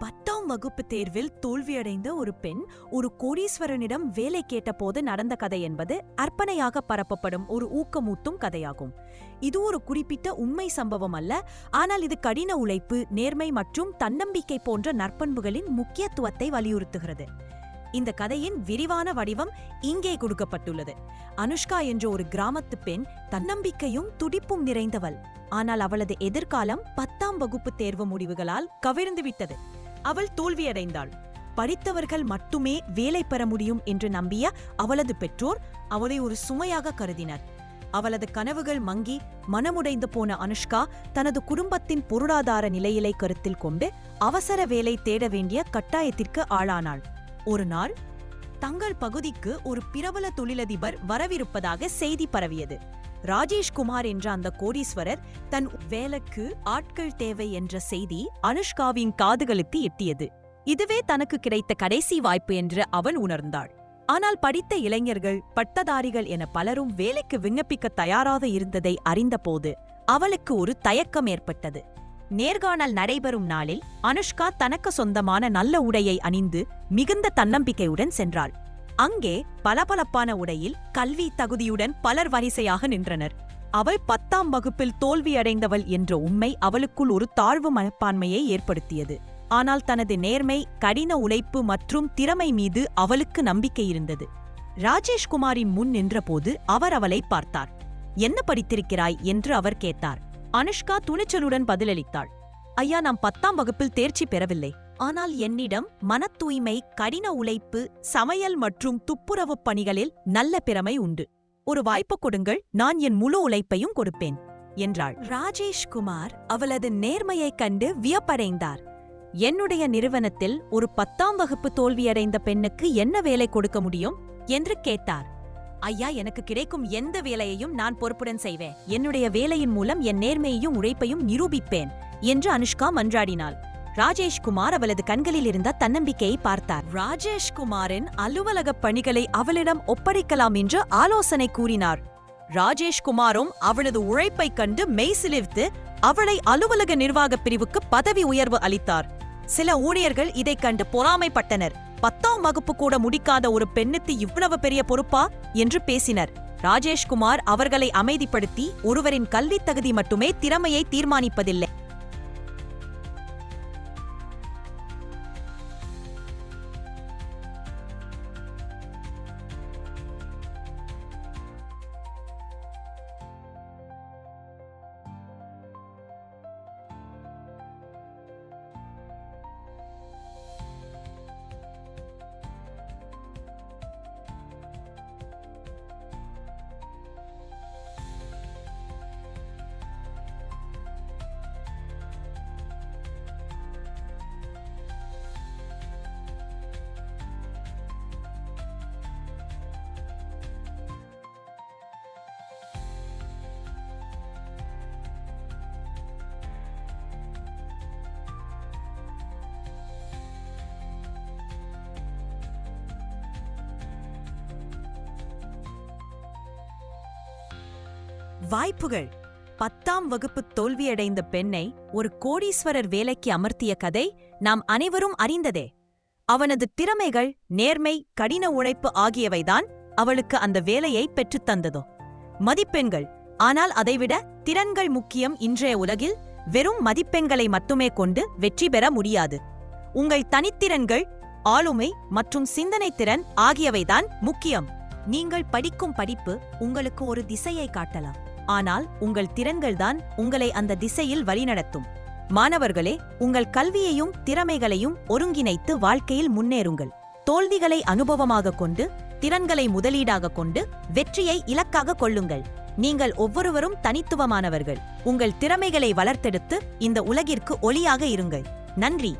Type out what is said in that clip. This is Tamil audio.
10ஆம் வகுப்பு தேர்வில் தோல்வியடைந்த ஒரு பெண் ஒரு கோடீஸ்வரனிடம் வேலை கேட்டபோது நடந்த கதை என்பது அர்ப்பணையாக பரப்பப்படும் ஒரு ஊக்கமூட்டும் கதையாகும். இது ஒரு குறிப்பிட்ட உண்மை சம்பவம் அல்ல, ஆனால் இது கடின உழைப்பு, நேர்மை மற்றும் தன்னம்பிக்கை போன்ற நற்பண்புகளின் முக்கியத்துவத்தை வலியுறுத்துகிறது. இந்த கதையின் விரிவான வடிவம் இங்கே கொடுக்கப்பட்டுள்ளது. அனுஷ்கா என்ற ஒரு கிராமத்து பெண் தன்னம்பிக்கையும் துடிப்பும் நிறைந்தவள். ஆனால் அவளது எதிர்காலம் 10ஆம் வகுப்பு தேர்வு முடிவுகளால் கவிழ்ந்துவிட்டது. அவள் தோல்வியடைந்தாள். படித்தவர்கள் மட்டுமே வேலை பெற முடியும் என்று நம்பிய அவளது பெற்றோர் அவளை ஒரு சுமையாக கருதினர். அவளது கனவுகள் மங்கி மனமுடைந்து போன அனுஷ்கா தனது குடும்பத்தின் பொருளாதார நிலையிலை கருத்தில் கொண்டு அவசர வேலை தேட வேண்டிய கட்டாயத்திற்கு ஆளானாள். ஒரு நாள் தங்கள் பகுதிக்கு ஒரு பிரபல தொழிலதிபர் வரவிருப்பதாக செய்தி பரவியது. ராஜேஷ்குமார் என்ற அந்த கோடீஸ்வரர் தன் வேலைக்கு ஆட்கள் தேவை என்ற செய்தி அனுஷ்காவின் காதுகளுக்கு எட்டியது. இதுவே தனக்கு கிடைத்த கடைசி வாய்ப்பு என்று அவள் உணர்ந்தாள். ஆனால் படித்த இளைஞர்கள், பட்டதாரிகள் என பலரும் வேலைக்கு விண்ணப்பிக்க தயாராக இருந்ததை அறிந்தபோது அவளுக்கு ஒரு தயக்கம் ஏற்பட்டது. நேர்காணல் நடைபெறும் நாளில் அனுஷ்கா தனக்கு சொந்தமான நல்ல உடையை அணிந்து மிகுந்த தன்னம்பிக்கையுடன் சென்றாள். அங்கே பளபளப்பான உடையில் கல்வி தகுதியுடன் பலர் வரிசையாக நின்றனர். அவள் 10ஆம் வகுப்பில் தோல்வியடைந்தவள் என்ற உண்மை அவளுக்குள் ஒரு தாழ்வு மனப்பான்மையை ஏற்படுத்தியது. ஆனால் தனது நேர்மை, கடின உழைப்பு மற்றும் திறமை மீது அவளுக்கு நம்பிக்கை இருந்தது. ராஜேஷ்குமாரின் முன் நின்றபோது அவர் அவளை பார்த்தார். என்ன படித்திருக்கிறாய் என்று அவர் கேட்டார். அனுஷ்கா துணிச்சலுடன் பதிலளித்தாள். ஐயா, நான் 10ஆம் வகுப்பில் தேர்ச்சி பெறவில்லை. ஆனால் என்னிடம் மன தூய்மை, கடின உழைப்பு, சமையல் மற்றும் துப்புரவு பணிகளில் நல்ல திறமை உண்டு. ஒரு வாய்ப்பு கொடுங்கள், நான் என் முழு உழைப்பையும் கொடுப்பேன் என்றாள். ராஜேஷ்குமார் அவளது நேர்மையைக் கண்டு வியப்படைந்தார். என்னுடைய நிறுவனத்தில் ஒரு 10ஆம் வகுப்பு தோல்வியடைந்த பெண்ணுக்கு என்ன வேலை கொடுக்க முடியும் என்று கேட்டார். ஐயா, எனக்கு கிடைக்கும் எந்த வேலையையும் நான் பொறுப்புடன் செய்வேன். என்னுடைய வேலையின் மூலம் என் நேர்மையையும் உழைப்பையும் நிரூபிப்பேன் என்று அனுஷ்கா மன்றாடினாள். ராஜேஷ்குமார் அவளது கண்களில் இருந்த தன்னம்பிக்கையை பார்த்தார். ராஜேஷ்குமாரின் அலுவலக பணிகளை அவளிடம் ஒப்படைக்கலாம் என்று ஆலோசனை கூறினார். ராஜேஷ்குமாரும் அவளது உழைப்பைக் கண்டு மெய்சிலிர்த்து அவளை அலுவலக நிர்வாக பிரிவுக்கு பதவி உயர்வு அளித்தார். சில ஊழியர்கள் இதைக் கண்டு பொறாமைப்பட்டனர். 10ஆம் வகுப்பு கூட முடிக்காத ஒரு பெண்ணுக்கு இவ்வளவு பெரிய பொறுப்பா என்று பேசினர். ராஜேஷ்குமார் அவர்களை அமைதிப்படுத்தி, ஒருவரின் கல்வித் தகுதி மட்டுமே திறமையை தீர்மானிப்பதில்லை. வாய்ப்புகள். 10ஆம் வகுப்பு தோல்வியடைந்த பெண்ணை ஒரு கோடீஸ்வரர் வேலைக்கு அமர்த்திய கதை நாம் அனைவரும் அறிந்ததே. அவனது திறமைகள், நேர்மை, கடின உழைப்பு ஆகியவைதான் அவளுக்கு அந்த வேலையை பெற்றுத்தந்ததோ. மதிப்பெண்கள். ஆனால் அதைவிட திறன்கள் முக்கியம். இன்றைய உலகில் வெறும் மதிப்பெண்களை மட்டுமே கொண்டு வெற்றி பெற முடியாது. உங்கள் தனித்திறன்கள், ஆளுமை மற்றும் சிந்தனை திறன் ஆகியவைதான் முக்கியம். நீங்கள் படிக்கும் படிப்பு உங்களுக்கு ஒரு திசையை காட்டலாம், ஆனால் உங்கள் திறன்கள்தான் உங்களை அந்த திசையில் வழிநடத்தும். மாணவர்களே, உங்கள் கல்வியையும் திறமைகளையும் ஒருங்கிணைத்து வாழ்க்கையில் முன்னேறுங்கள். தோல்விகளை அனுபவமாக கொண்டு, திறன்களை முதலீடாக கொண்டு வெற்றியை இலக்காக கொள்ளுங்கள். நீங்கள் ஒவ்வொருவரும் தனித்துவமானவர்கள். உங்கள் திறமைகளை வளர்த்தெடுத்து இந்த உலகிற்கு ஒளியாக இருங்கள். நன்றி.